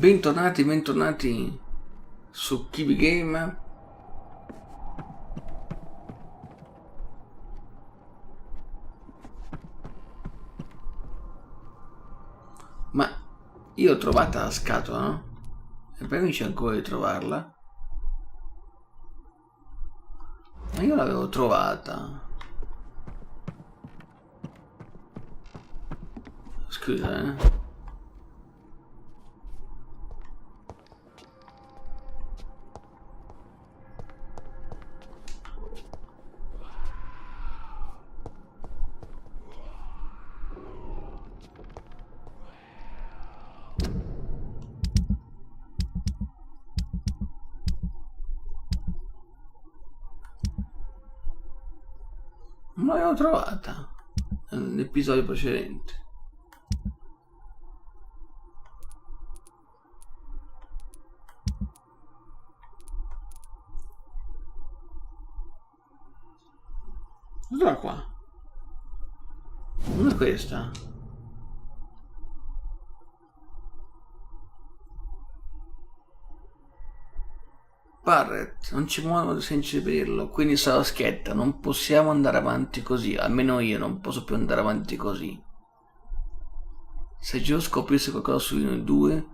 Bentornati, bentornati su Kiwi Game. Ma io ho trovata la scatola, no? E poi mi c'è ancora di trovarla. Ma io l'avevo trovata. Scusa, Non l'avevo trovata nell'episodio precedente. Cos'era qua? Non è questa? Barrett, non ci muovono senza saperlo, quindi sarà schietta, non possiamo andare avanti così, almeno io non posso più andare avanti così. Se Joe scoprisse qualcosa su noi due,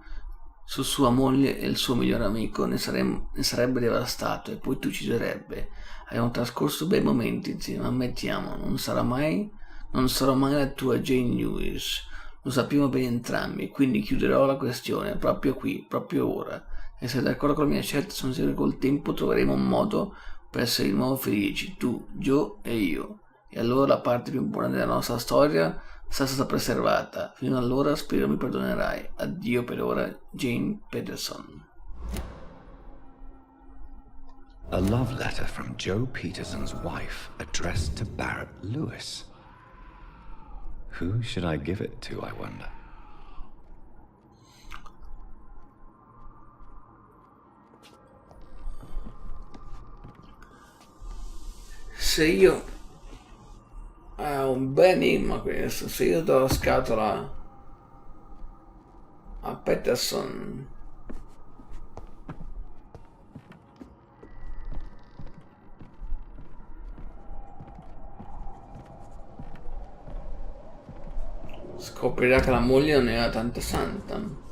su sua moglie e il suo migliore amico, ne sarebbe devastato e poi ti ucciderebbe. Abbiamo trascorso bei momenti insieme, ammettiamo, non sarò mai la tua Jane Lewis. Lo sappiamo bene entrambi, quindi chiuderò la questione proprio qui, proprio ora. E se sei d'accordo con la mia scelta, sono sicuro che col tempo troveremo un modo per essere di nuovo felici, tu, Joe e io. E allora la parte più importante della nostra storia sarà stata preservata. Fino ad allora spero mi perdonerai. Addio per ora, Jane Peterson. A love letter from Joe Peterson's wife addressed to Barrett Lewis. Who should I give it to, I wonder? Se io... È un bel enigma questo. Se io do la scatola a Peterson, scoprirà che la moglie non era tanta santa.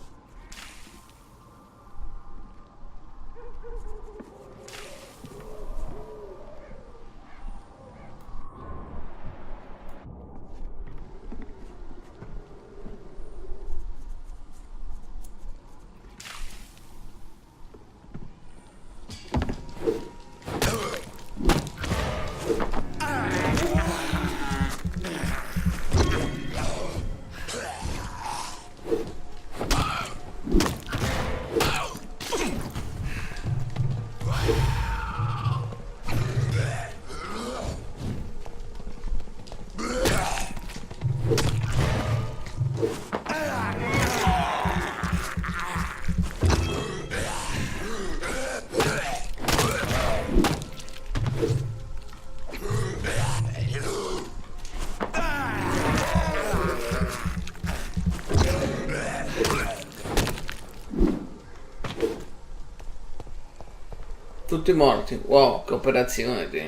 Tutti morti. Wow, che operazione di...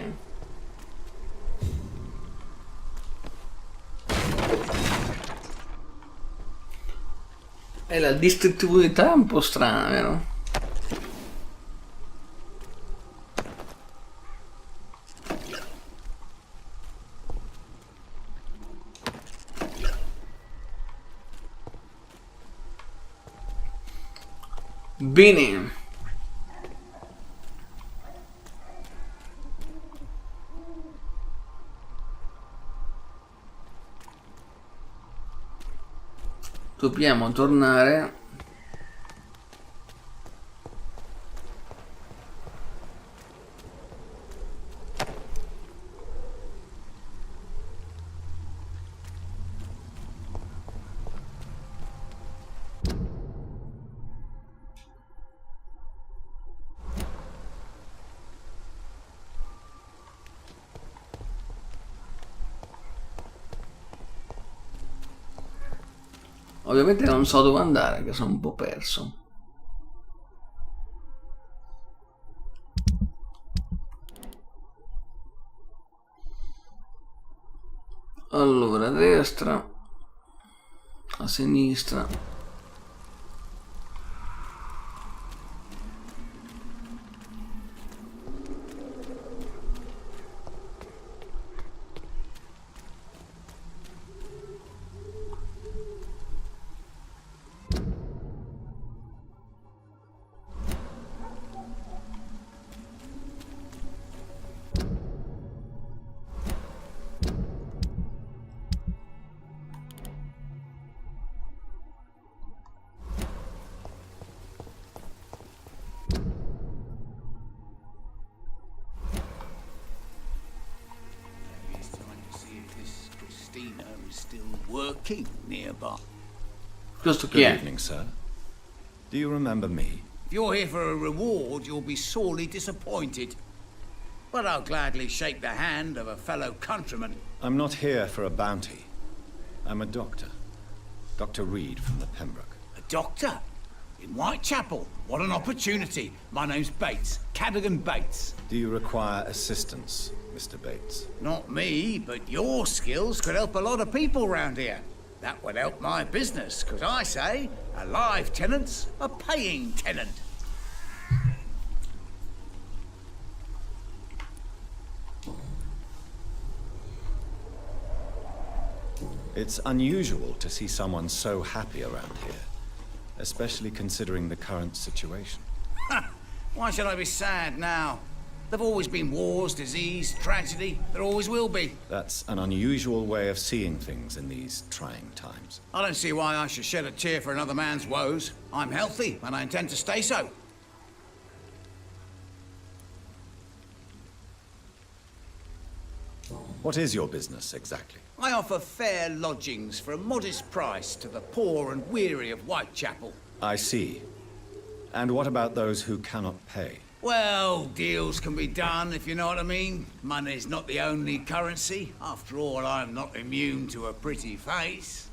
E la distruttività è un po' strana, vero? Bene. Dobbiamo tornare Ovviamente non so dove andare, che sono un po' perso. Allora, a destra, a sinistra. Working nearby. Questo chi Good è? evening, sir. Do you remember me? If you're here for a reward, you'll be sorely disappointed. But I'll gladly shake the hand of a fellow countryman. I'm not here for a bounty. I'm a doctor. Dr. Reed from the Pembroke. A doctor? In Whitechapel? What an opportunity. My name's Bates. Cadogan Bates. Do you require assistance, Mr. Bates? Not me, but your skills could help a lot of people round here. That would help my business, because I say, a live tenant's a paying tenant. It's unusual to see someone so happy around here, especially considering the current situation. Why should I be sad now? There've always been wars, disease, tragedy. There always will be. That's an unusual way of seeing things in these trying times. I don't see why I should shed a tear for another man's woes. I'm healthy, and I intend to stay so. What is your business exactly? I offer fair lodgings for a modest price to the poor and weary of Whitechapel. I see. And what about those who cannot pay? Well, deals can be done, if you know what I mean. Money's not the only currency. After all, I'm not immune to a pretty face.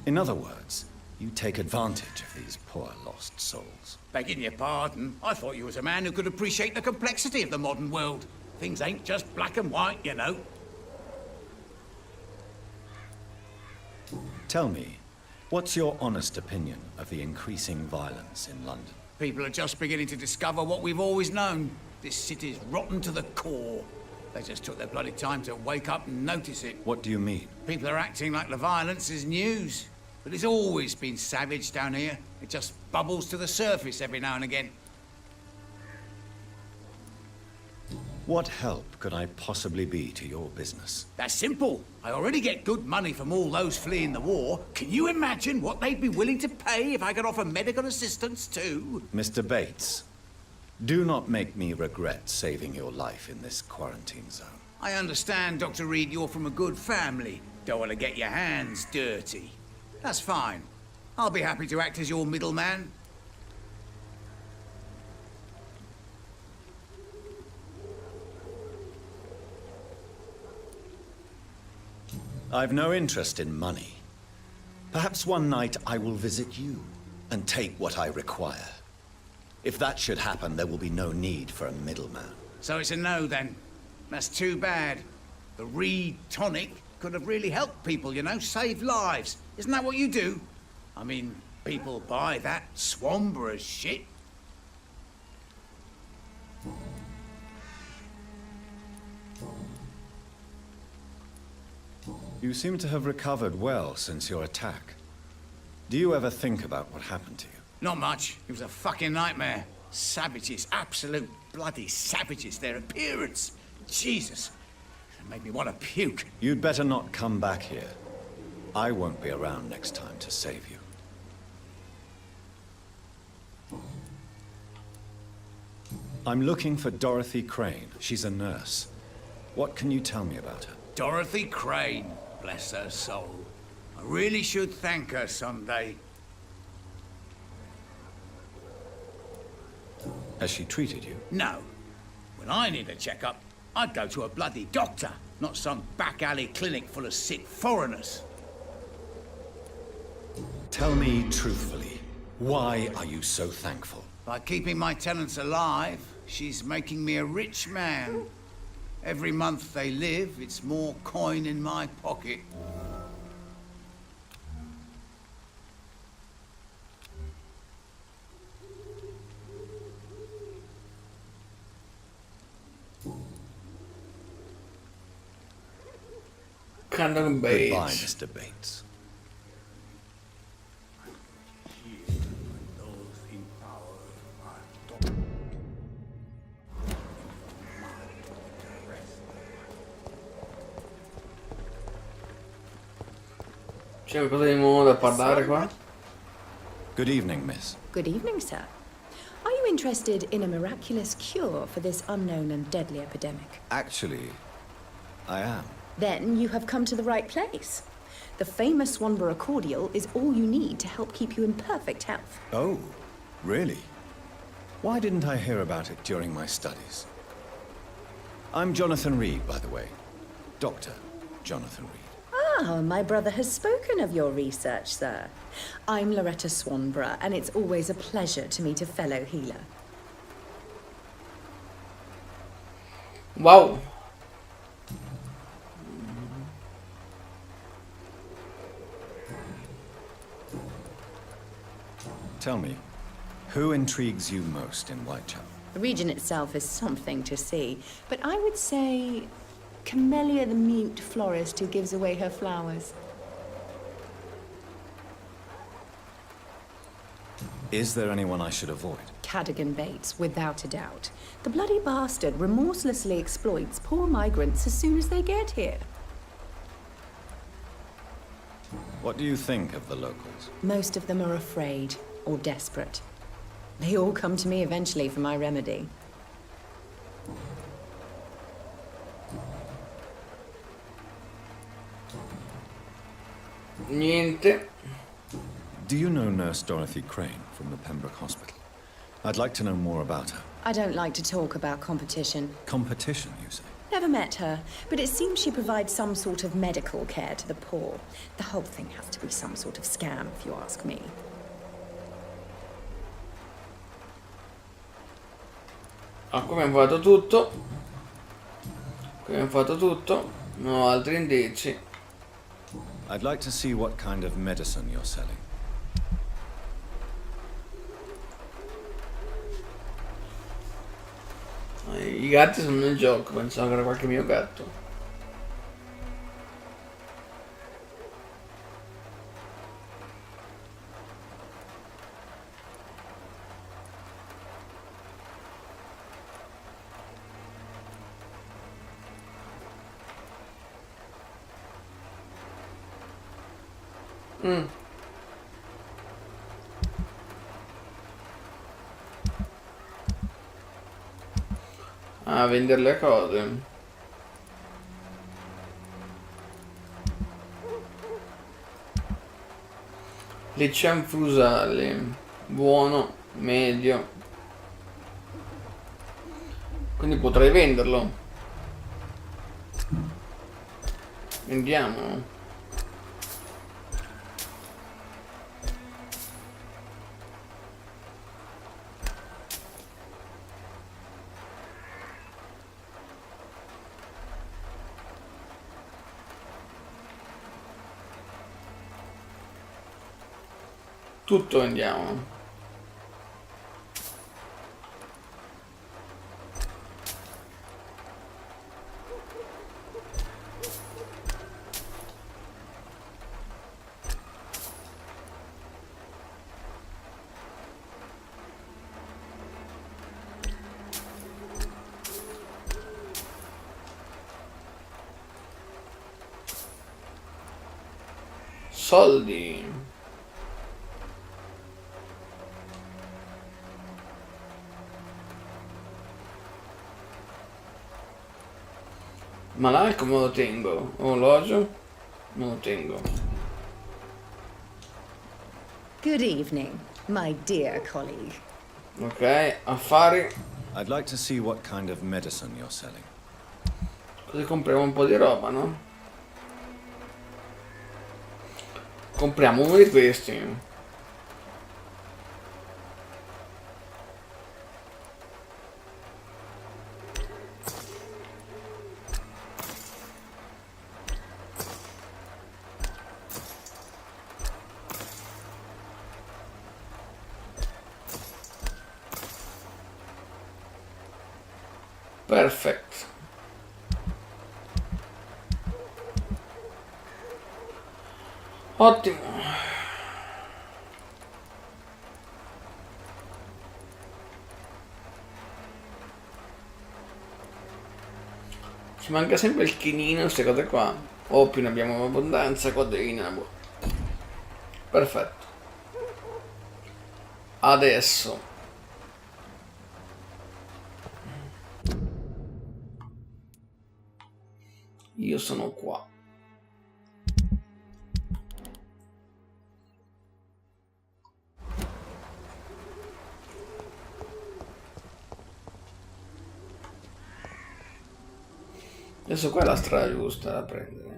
In other words, you take advantage of these poor lost souls. Begging your pardon, I thought you was a man who could appreciate the complexity of the modern world. Things ain't just black and white, you know. Tell me, what's your honest opinion of the increasing violence in London? People are just beginning to discover what we've always known. This city's rotten to the core. They just took their bloody time to wake up and notice it. What do you mean? People are acting like the violence is news. But it's always been savage down here. It just bubbles to the surface every now and again. What help could I possibly be to your business? That's simple. I already get good money from all those fleeing the war. Can you imagine what they'd be willing to pay if I could offer medical assistance too? Mr. Bates, do not make me regret saving your life in this quarantine zone. I understand, Dr. Reed, you're from a good family. Don't want to get your hands dirty. That's fine. I'll be happy to act as your middleman. I've no interest in money. Perhaps one night I will visit you and take what I require. If that should happen, there will be no need for a middleman. So it's a no, then. That's too bad. The Reed tonic could have really helped people, you know, saved lives. Isn't that what you do? I mean, people buy that Swamborous shit. You seem to have recovered well since your attack. Do you ever think about what happened to you? Not much. It was a fucking nightmare. Savages, absolute bloody savages. Their appearance. Jesus. It made me want to puke. You'd better not come back here. I won't be around next time to save you. I'm looking for Dorothy Crane. She's a nurse. What can you tell me about her? Dorothy Crane. Bless her soul. I really should thank her someday. Has she treated you? No. When I need a checkup, I'd go to a bloody doctor, not some back alley clinic full of sick foreigners. Tell me truthfully, why are you so thankful? By keeping my tenants alive, she's making me a rich man. Every month they live, it's more coin in my pocket. Cannon Goodbye, Bates. Mr. Bates. C'è qualcosa di nuovo da parlare qua? Good evening, miss. Good evening, sir. Are you interested in a miraculous cure for this unknown and deadly epidemic? Actually, I am. Then you have come to the right place. The famous Swanborough cordial is all you need to help keep you in perfect health. Oh, really? Why didn't I hear about it during my studies? I'm Jonathan Reed, by the way. Dr. Jonathan Reed. Ah, my brother has spoken of your research, sir. I'm Loretta Swanborough, and it's always a pleasure to meet a fellow healer. Wow. Tell me, who intrigues you most in Whitechapel? The region itself is something to see, but I would say Camellia the mute florist who gives away her flowers. Is there anyone I should avoid? Cadogan Bates, without a doubt. The bloody bastard remorselessly exploits poor migrants as soon as they get here. What do you think of the locals? Most of them are afraid or desperate. They all come to me eventually for my remedy. Niente. Do you know Nurse Dorothy Crane from the Pembroke Hospital? I'd like to know more about her. I don't like to talk about competition. Competition, you say? Never met her, but it seems she provides some sort of medical care to the poor. The whole thing has to be some sort of scam, if you ask me. Ah, come abbiamo fatto tutto. Qui abbiamo fatto tutto. Non ho altri indizi. I'd like to see what kind of medicine you're selling. I gatti sono nel gioco, pensavo che era qualche mio gatto. A vendere le cose. Licciam fusale. Buono, medio. Quindi potrei venderlo. Vendiamo. Tutto vendiamo. Soldi. Ma là come lo tengo? Orologio? Non lo tengo. Good evening, my dear colleague. Ok, affari. I'd like to see what kind of medicine you're selling. Così compriamo un po' di roba, no? Compriamo uno di questi. Perfetto. Ottimo. Ci manca sempre il chinino, queste cose qua. O più ne abbiamo abbondanza, codrina. Boh. Perfetto. Adesso io sono qua. Adesso qua è la strada giusta da prendere.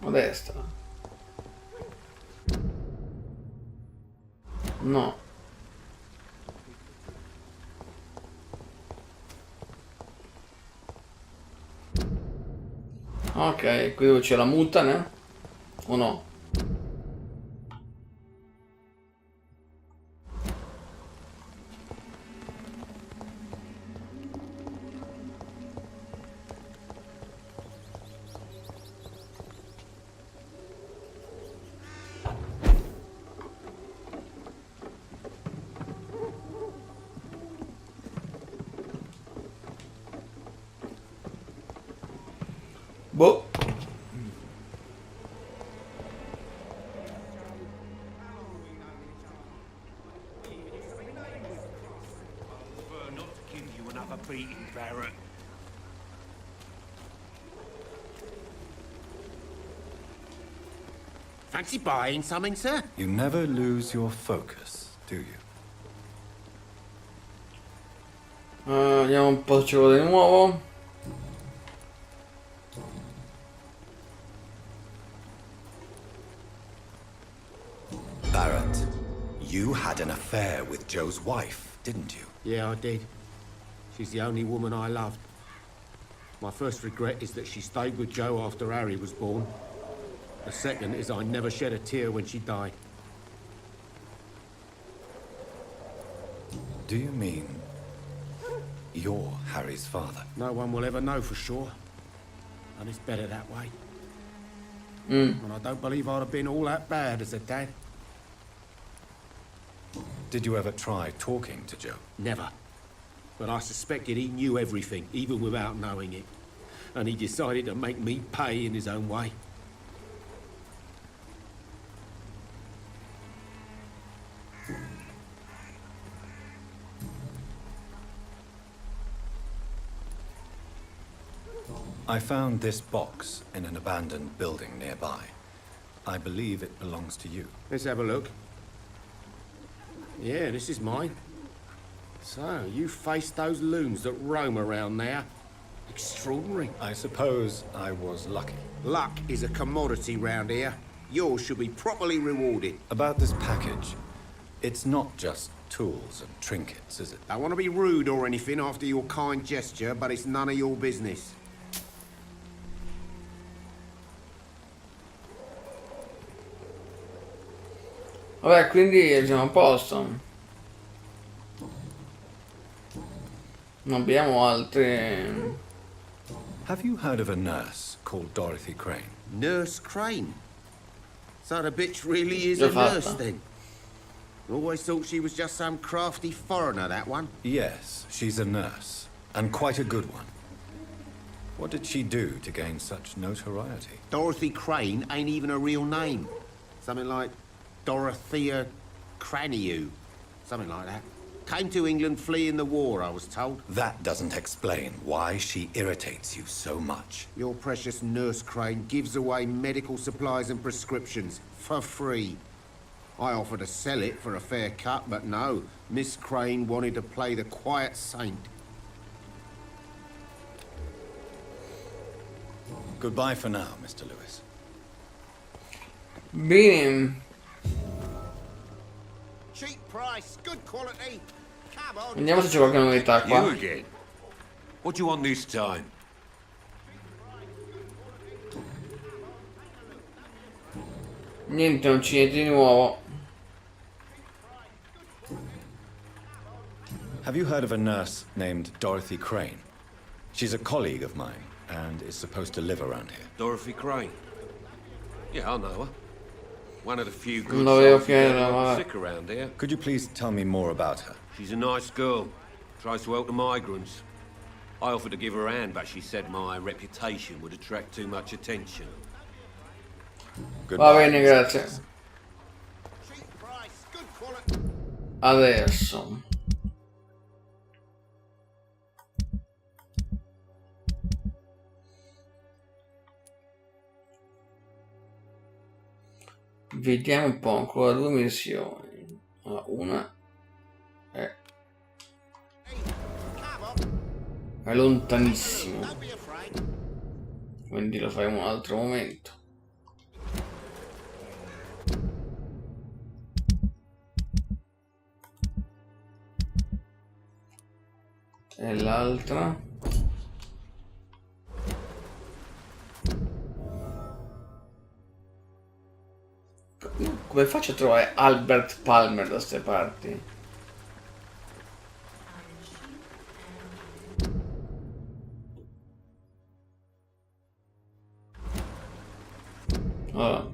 A destra. No. Ok, qui dove c'è la mutane? O no? Boh. Fancy buying something, sir? You never lose your focus, do you? Vediamo un po' se c'è di nuovo. Barrett, you had an affair with Joe's wife, didn't you? Yeah, I did. She's the only woman I loved. My first regret is that she stayed with Joe after Harry was born. The second is I never shed a tear when she died. Do you mean you're Harry's father? No one will ever know for sure. And it's better that way. And I don't believe I'd have been all that bad as a dad. Did you ever try talking to Joe? Never. But I suspected he knew everything, even without knowing it. And he decided to make me pay in his own way. I found this box in an abandoned building nearby. I believe it belongs to you. Let's have a look. Yeah, this is mine. So, you faced those loons that roam around there. Extraordinary. I suppose I was lucky. Luck is a commodity round here. Yours should be properly rewarded. About this package, it's not just tools and trinkets, is it? I want to be rude or anything after your kind gesture, but it's none of your business. Vabbè, quindi siamo a posto. Non abbiamo altre. Have you heard of a nurse called Dorothy Crane? Nurse Crane? So the bitch really is Già a nurse, fatta. then? Always thought she was just some crafty foreigner, that one. Yes, she's a nurse, and quite a good one. What did she do to gain such notoriety? Dorothy Crane ain't even a real name. Something like Dorothea Craniu. Something like that. Came to England fleeing the war, I was told. That doesn't explain why she irritates you so much. Your precious Nurse Crane gives away medical supplies and prescriptions for free. I offered to sell it for a fair cut, but no. Miss Crane wanted to play the quiet saint. Goodbye for now, Mr. Lewis. Bene. Cheap price, good quality. Come on. Vediamo se c'è qualche novità You qua. again? What do you want this time? Niente, non c'è niente di nuovo. Have you heard of a nurse named Dorothy Crane? She's a colleague of mine, and is supposed to live around here. Dorothy Crane? Yeah, I know her. One of the few good No veo souls che who era, get sick around here. Could you please tell me more about her? She's a nice girl. Tries to help the migrants. I offered to give her a hand, but she said my reputation would attract too much attention. Va bene, grazie. Adesso. Vediamo un po', ancora 2 missioni. Una è lontanissimo, quindi lo fai in un altro momento. E l'altra come faccio a trovare Albert Palmer da queste parti? Allora.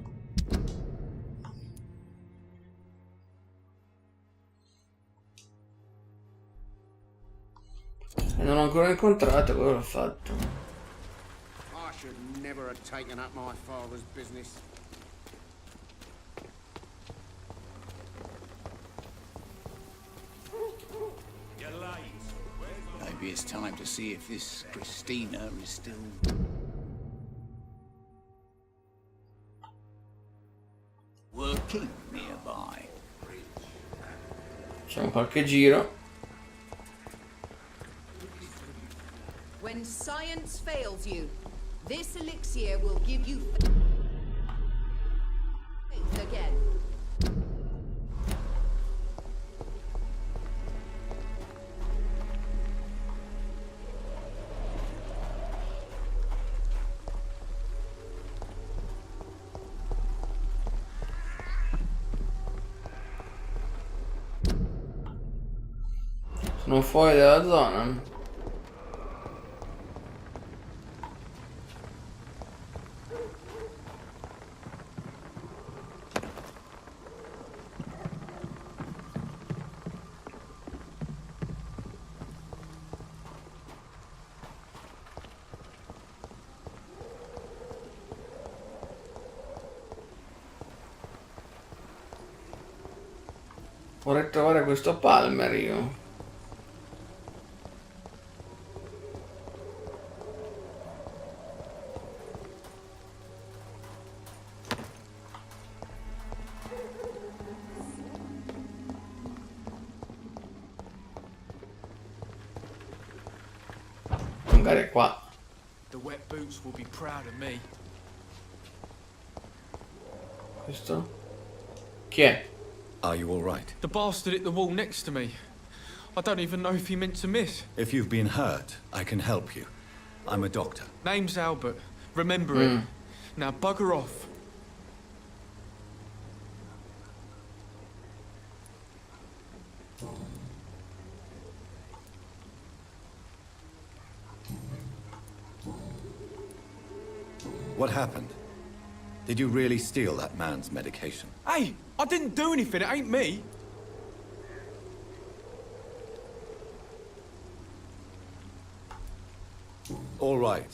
E non l'ho ancora incontrato, cosa l'ho fatto? I should never have taken up my father's business. Maybe it's time to see if this Christina is still... working nearby. Facciamo qualche giro. When science fails you, this elixir will give you faith again. Sono fuori dalla zona. Vorrei trovare questo Palmer io. Magari qua. The wet boots will be proud of me. Questo? Chi è? Are you all right? The bastard at the wall next to me. I don't even know if he meant to miss. If you've been hurt, I can help you. I'm a doctor. Name's Albert. Remember it. Now bugger off. What happened? Did you really steal that man's medication? Hey, I didn't do anything. It ain't me. All right.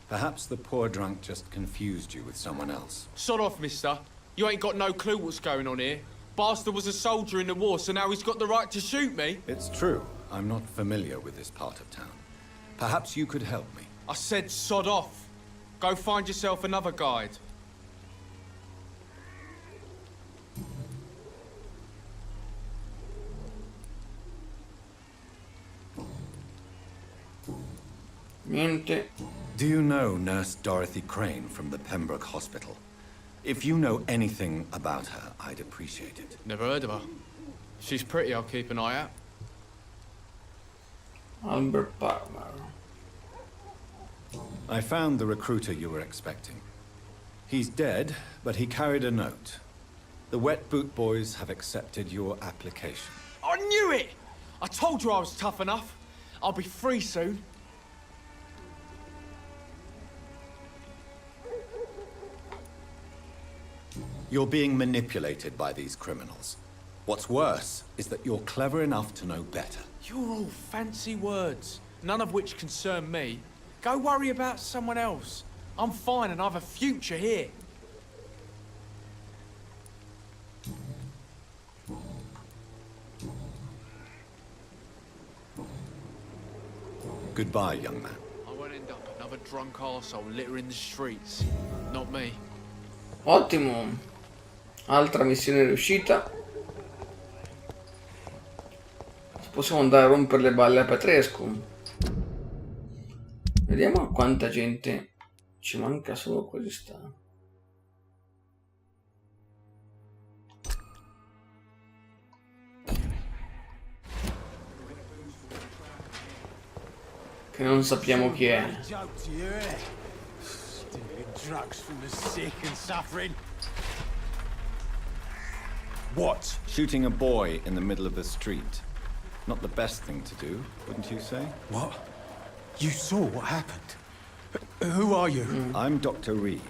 Perhaps the poor drunk just confused you with someone else. Sod off, mister. You ain't got no clue what's going on here. Bastard was a soldier in the war, so now he's got the right to shoot me. It's true. I'm not familiar with this part of town. Perhaps you could help me. I said sod off. Go find yourself another guide. Niente. Do you know Nurse Dorothy Crane from the Pembroke Hospital? If you know anything about her, I'd appreciate it. Never heard of her. She's pretty, I'll keep an eye out. Albert Palmer. I found the recruiter you were expecting. He's dead, but he carried a note. The Wet Boot Boys have accepted your application. I knew it! I told you I was tough enough. I'll be free soon. You're being manipulated by these criminals. What's worse is that you're clever enough to know better. You're all fancy words, none of which concern me. Go worry about someone else. I'm fine and I've a future here. Goodbye, young man. I won't end up another drunk arsehole littering the streets. Not me. Ottimo. Altra missione riuscita. Possiamo andare a rompere le balle a Petrescu. Vediamo quanta gente ci manca, solo questa. Che non sappiamo chi è. What? Shooting a boy in the middle of the street. Not the best thing to do, wouldn't you say? What? You saw what happened? Who are you? I'm Dr. Reed,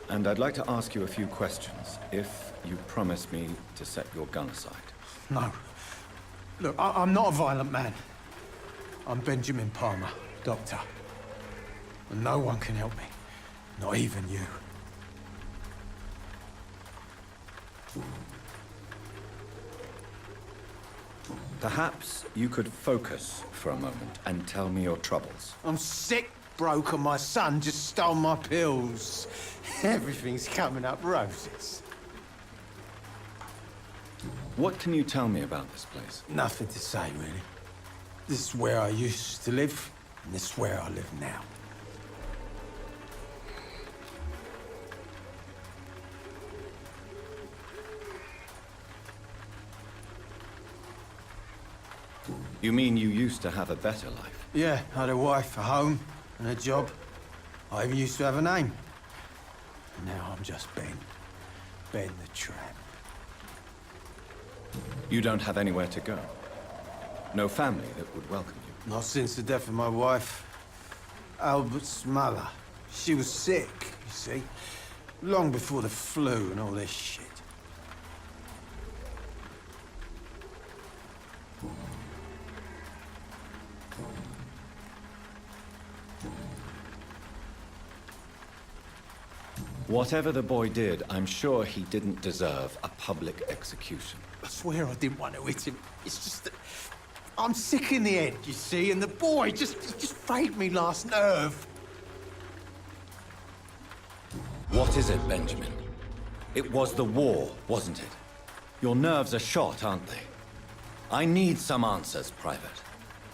and I'd like to ask you a few questions, if you promise me to set your gun aside. No. Look, I'm not a violent man. I'm Benjamin Palmer, doctor. And no one can help me. Not even you. Perhaps you could focus for a moment and tell me your troubles. I'm sick, broke, and my son just stole my pills. Everything's coming up roses. What can you tell me about this place? Nothing to say, really. This is where I used to live, and this is where I live now. You mean you used to have a better life? Yeah, I had a wife, a home, and a job. I even used to have a name. And now I'm just Ben. Ben the Tramp. You don't have anywhere to go? No family that would welcome you? Not since the death of my wife, Albert's mother. She was sick, you see. Long before the flu and all this shit. Whatever the boy did, I'm sure he didn't deserve a public execution. I swear I didn't want to hit him. It's just that I'm sick in the head, you see, and the boy just frayed me last nerve. What is it, Benjamin? It was the war, wasn't it? Your nerves are shot, aren't they? I need some answers, Private.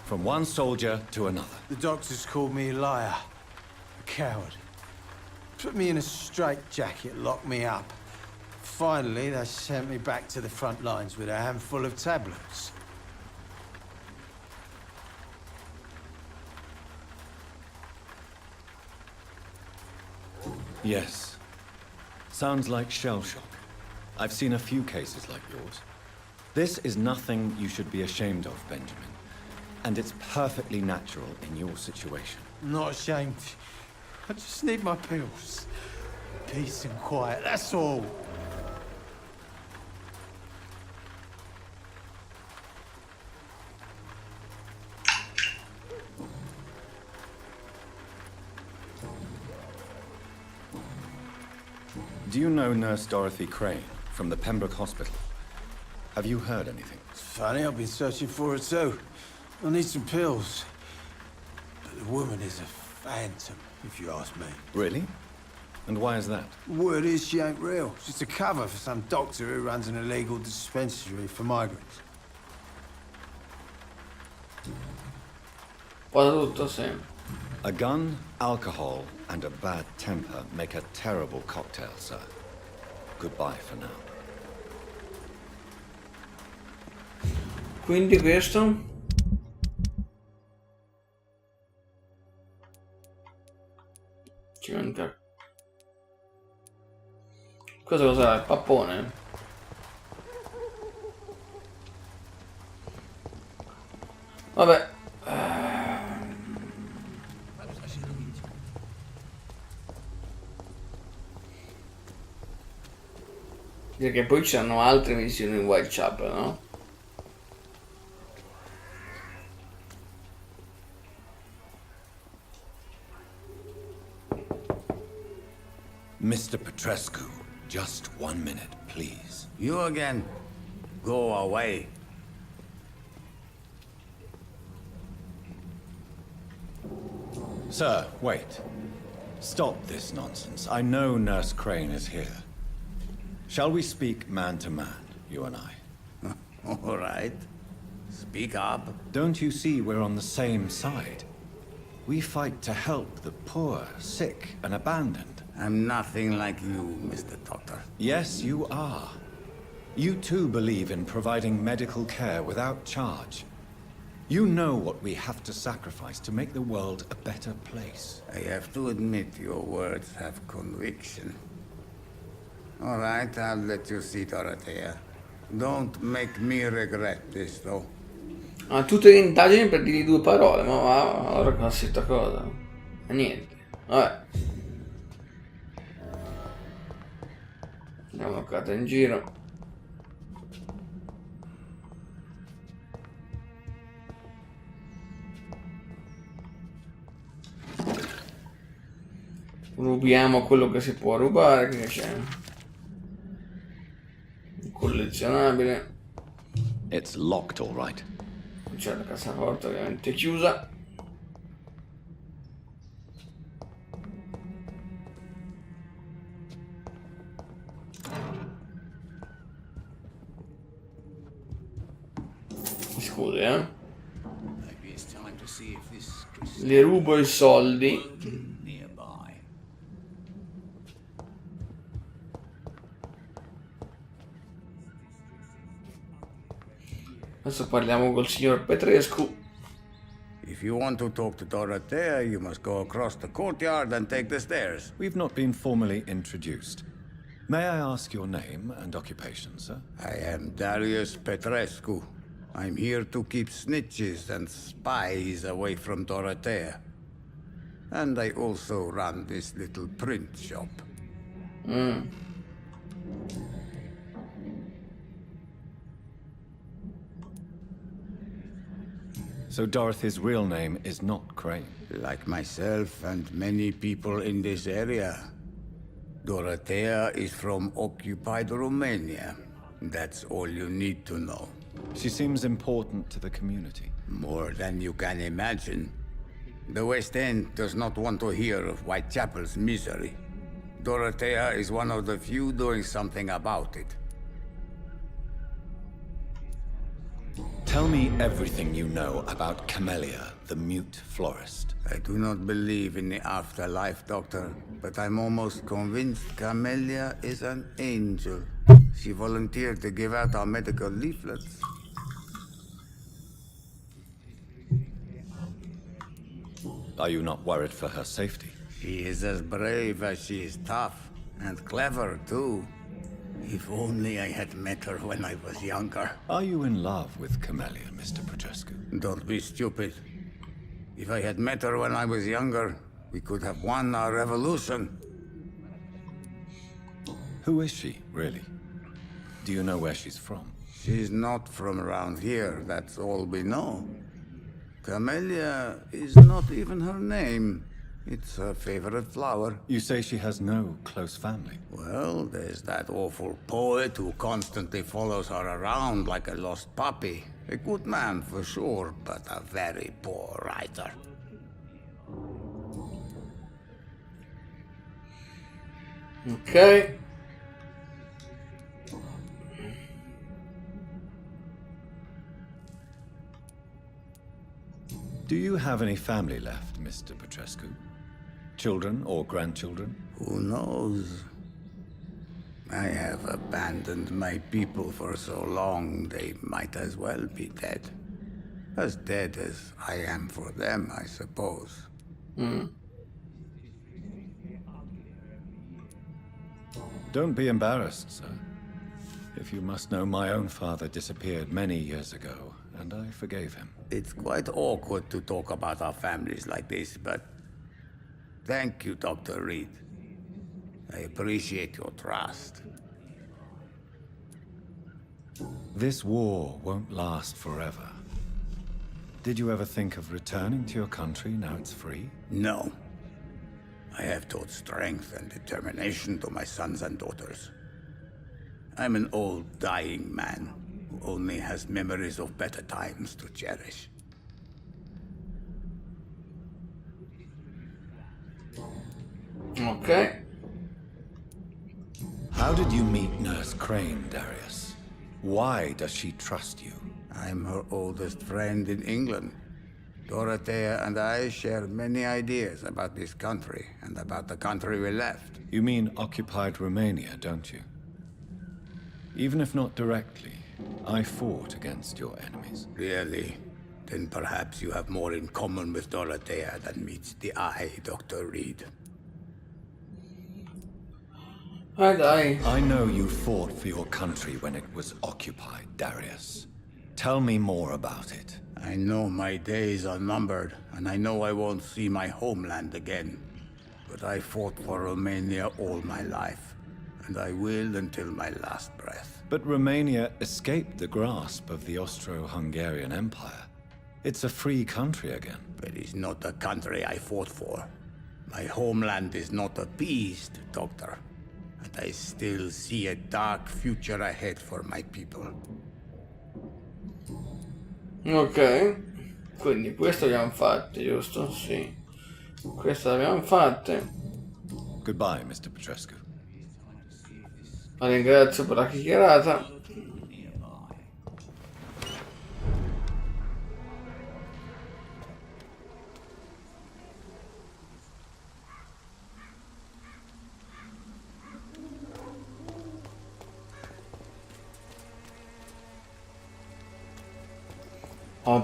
From one soldier to another. The doctors called me a liar, a coward. Put me in a straitjacket, locked me up. Finally, they sent me back to the front lines with a handful of tablets. Yes. Sounds like shell shock. I've seen a few cases like yours. This is nothing you should be ashamed of, Benjamin. And it's perfectly natural in your situation. I'm not ashamed. I just need my pills. Peace and quiet, that's all. Do you know Nurse Dorothy Crane from the Pembroke Hospital? Have you heard anything? It's funny, I've been searching for her too. I need some pills. But the woman is a phantom, if you ask me. Really? And why is that? Word is she ain't real. She's a cover for some doctor who runs an illegal dispensary for migrants. Tutto, sì. A gun, alcohol, and a bad temper make a terrible cocktail, sir. Goodbye for now. Quindi questo? Ci manca. Questo cos'è? Il pappone? Vabbè. Perché poi c'hanno altre missioni in Whitechapel, no? Mr. Petrescu, just 1 minute, please. You again? Go away. Sir, wait. Stop this nonsense. I know Nurse Crane is here. Shall we speak man to man, you and I? All right. Speak up. Don't you see we're on the same side? We fight to help the poor, sick, and abandoned. I'm nothing like you, Mr. Doctor. Yes, you are. You too believe in providing medical care without charge. You know what we have to sacrifice to make the world a better place. I have to admit your words have conviction. All right, I'll let you see, Dorothea. Don't make me regret this, though. Ha tutte le indagini per dirgli 2 parole, ma va, allora classica cosa. E niente. Vabbè. Andiamo un'occhiata in giro. Rubiamo quello che si può rubare, che c'è. Un collezionabile. It's locked, all right. C'è la cassaforte ovviamente chiusa. Scusi, Maybe it's time to see if this le rubo i soldi. nearby. Adesso parliamo col signor Petrescu. If you want to talk to Dorothea, you must go across the courtyard and take the stairs. We've not been formally introduced. May I ask your name and occupation, sir? I am Darius Petrescu. I'm here to keep snitches and spies away from Dorothea. And I also run this little print shop. So Dorothy's real name is not Crane. Like myself and many people in this area, Dorothea is from occupied Romania. That's all you need to know. She seems important to the community. More than you can imagine. The West End does not want to hear of Whitechapel's misery. Dorothea is one of the few doing something about it. Tell me everything you know about Camellia, the mute florist. I do not believe in the afterlife, Doctor, but I'm almost convinced Camellia is an angel. She volunteered to give out our medical leaflets. Are you not worried for her safety? She is as brave as she is tough, and clever, too. If only I had met her when I was younger. Are you in love with Camellia, Mr. Petrescu? Don't be stupid. If I had met her when I was younger, we could have won our revolution. Who is she, really? Do you know where she's from? She's not from around here, that's all we know. Camellia is not even her name. It's her favorite flower. You say she has no close family. Well, there's that awful poet who constantly follows her around like a lost puppy. A good man for sure, but a very poor writer. Ok. Do you have any family left, Mr. Petrescu? Children or grandchildren? Who knows? I have abandoned my people for so long, they might as well be dead. As dead as I am for them, I suppose. Don't be embarrassed, sir. If you must know, my own father disappeared many years ago, and I forgave him. It's quite awkward to talk about our families like this, but thank you, Dr. Reed. I appreciate your trust. This war won't last forever. Did you ever think of returning to your country now it's free? No. I have taught strength and determination to my sons and daughters. I'm an old, dying man who only has memories of better times to cherish. Ok. How did you meet Nurse Crane, Darius? Why does she trust you? I'm her oldest friend in England. Dorothea and I share many ideas about this country and about the country we left. You mean occupied Romania, don't you? Even if not directly, I fought against your enemies. Really? Then perhaps you have more in common with Dorothea than meets the eye, Dr. Reed. I know you fought for your country when it was occupied, Darius. Tell me more about it. I know my days are numbered, and I know I won't see my homeland again. But I fought for Romania all my life, and I will until my last breath. But Romania escaped the grasp of the Austro-Hungarian Empire. It's a free country again. But it's not the country I fought for. My homeland is not appeased, Doctor. And I still see a dark future ahead for my people. Ok, quindi questo l'abbiamo fatto, giusto? Sì, questo l'abbiamo fatto. Goodbye, Mr. Petrescu. La ringrazio per la chiacchierata.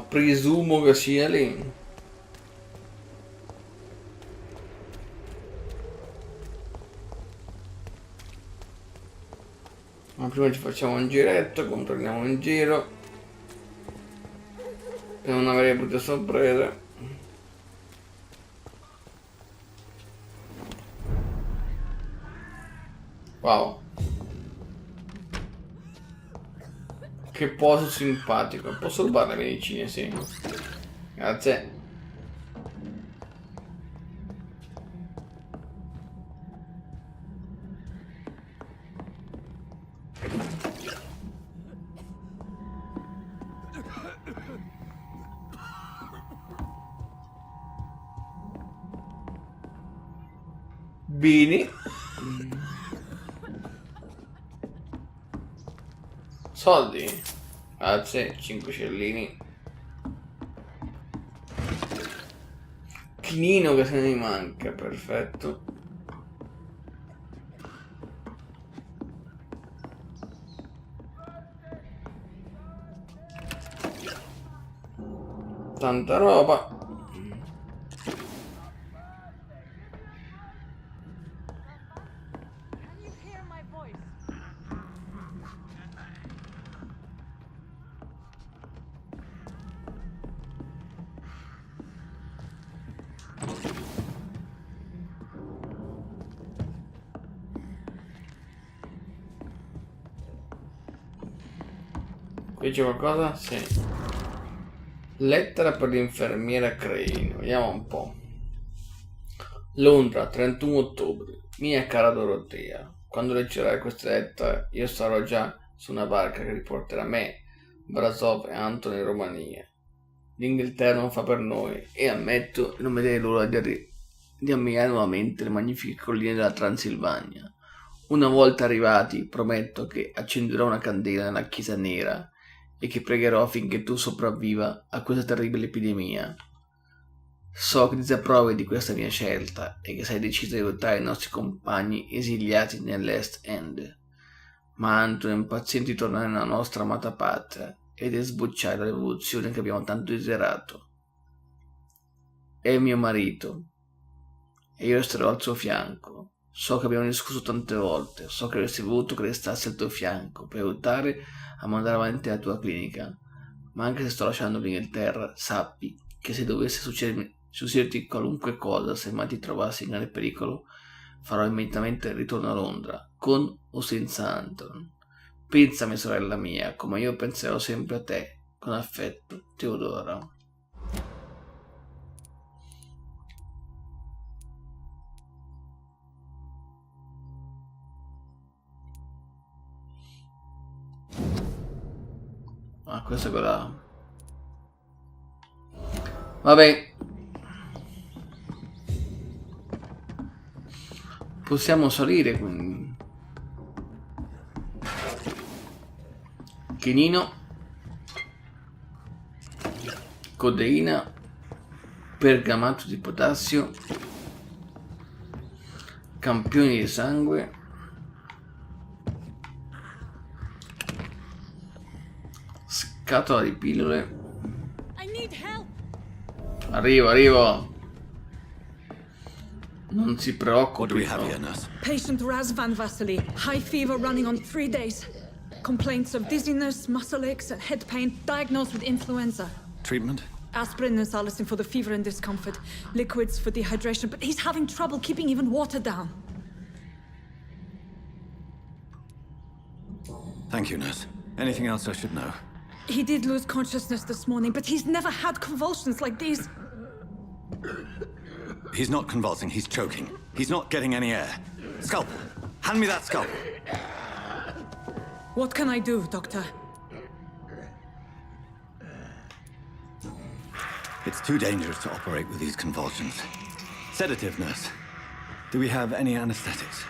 Presumo che sia lì. Ma prima ci facciamo un giretto, controlliamo in giro per non avere brutte sorprese. Wow, che poso simpatico. Posso rubare le medicine? Sì, grazie. Bini. Soldi. Grazie, 5 cellini. Chinino che se ne manca, perfetto. Tanta roba. Qui c'è qualcosa? Sì. Lettera per l'infermiera Crane. Vediamo un po'. Londra, 31 ottobre. Mia cara Dorothea, quando leggerai questa lettera io sarò già su una barca che riporterà me, Brasov e Anton in Romania. L'Inghilterra non fa per noi e ammetto di non vedere l'ora di ammirare nuovamente le magnifiche colline della Transilvania. Una volta arrivati prometto che accenderò una candela nella chiesa nera e che pregherò affinché tu sopravviva a questa terribile epidemia. So che disapprovi di questa mia scelta e che sei deciso di aiutare i nostri compagni esiliati nell'Est End, ma Anton è impaziente di tornare nella nostra amata patria ed è sbocciare la rivoluzione che abbiamo tanto desiderato. È il mio marito e io resterò al suo fianco. So che abbiamo discusso tante volte, so che avresti voluto che restassi al tuo fianco per aiutare a mandare avanti la tua clinica, ma anche se sto lasciando l'Inghilterra, sappi che se dovesse succederti qualunque cosa, se mai ti trovassi in grande pericolo, farò immediatamente il ritorno a Londra, con o senza Anton. Pensami, sorella mia, come io penserò sempre a te. Con affetto, Teodora. Ah, questa è quella... Vabbè. Possiamo salire, quindi. Chinino. Codeina. Pergamato di potassio. Campioni di sangue. Scatola di pillole. Arrivo. Non si preoccupi. Patient Raz Van Vasily. High fever running on 3 days. Complaints of dizziness, muscle aches, and head pain. Diagnosed with influenza. Treatment? Aspirin and salicin for the fever and discomfort. Liquids for dehydration, but he's having trouble keeping even water down. Thank you, nurse. Anything else I should know? He did lose consciousness this morning, but he's never had convulsions like these. He's not convulsing, he's choking. He's not getting any air. Scalpel! Hand me that scalpel! What can I do, Doctor? It's too dangerous to operate with these convulsions. Sedative, nurse. Do we have any anesthetics?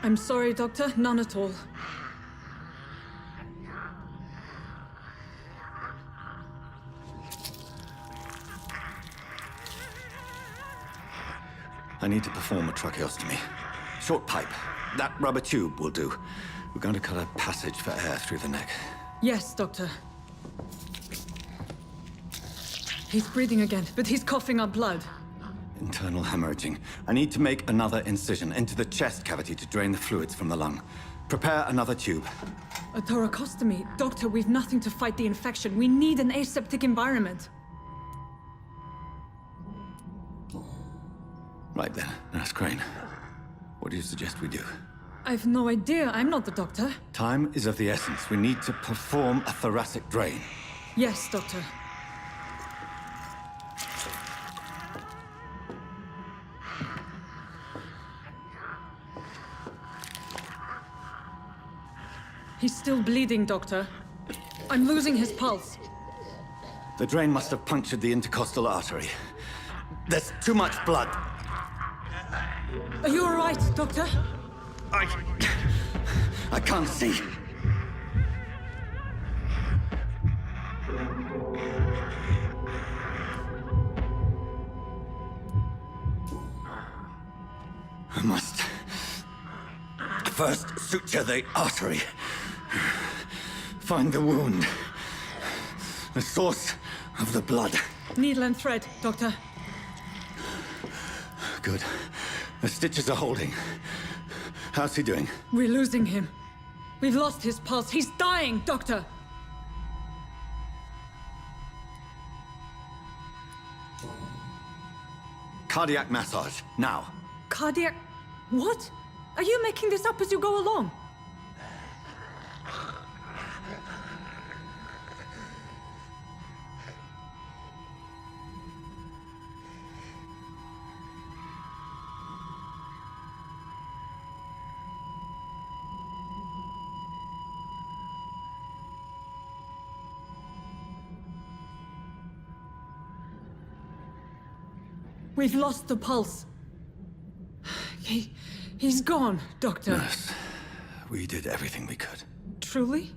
I'm sorry, Doctor. None at all. I need to perform a tracheostomy. Short pipe. That rubber tube will do. We're going to cut a passage for air through the neck. Yes, Doctor. He's breathing again, but he's coughing up blood. Internal hemorrhaging. I need to make another incision into the chest cavity to drain the fluids from the lung. Prepare another tube. A thoracostomy? Doctor, we've nothing to fight the infection. We need an aseptic environment. Right then, Nurse Crane. What do you suggest we do? I've no idea. I'm not the doctor. Time is of the essence. We need to perform a thoracic drain. Yes, Doctor. He's still bleeding, Doctor. I'm losing his pulse. The drain must have punctured the intercostal artery. There's too much blood. Are you all right, Doctor? I can't see. I must first suture the artery. Find the wound. The source of the blood. Needle and thread, Doctor. Good. The stitches are holding. How's he doing? We're losing him. We've lost his pulse. He's dying, Doctor! Cardiac massage, now. Cardiac... What? Are you making this up as you go along? We've lost the pulse. He's gone, Doctor. Nurse, we did everything we could. Truly?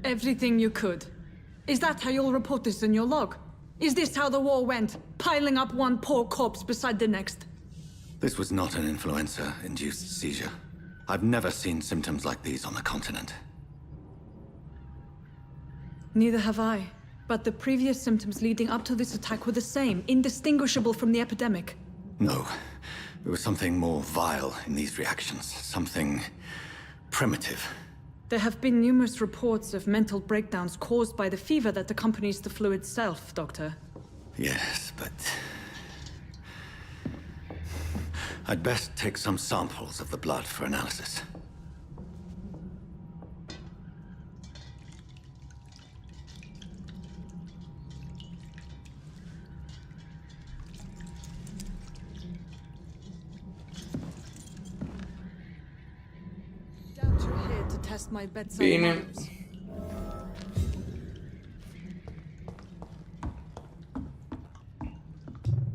Everything you could. Is that how you'll report this in your log? Is this how the war went? Piling up one poor corpse beside the next? This was not an influenza-induced seizure. I've never seen symptoms like these on the continent. Neither have I. But the previous symptoms leading up to this attack were the same, indistinguishable from the epidemic. No. There was something more vile in these reactions. Something primitive. There have been numerous reports of mental breakdowns caused by the fever that accompanies the flu itself, Doctor. Yes, but... I'd best take some samples of the blood for analysis. Doubt you're here to test my bedside Bene. manners.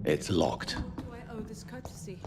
It's locked. Do I owe this courtesy?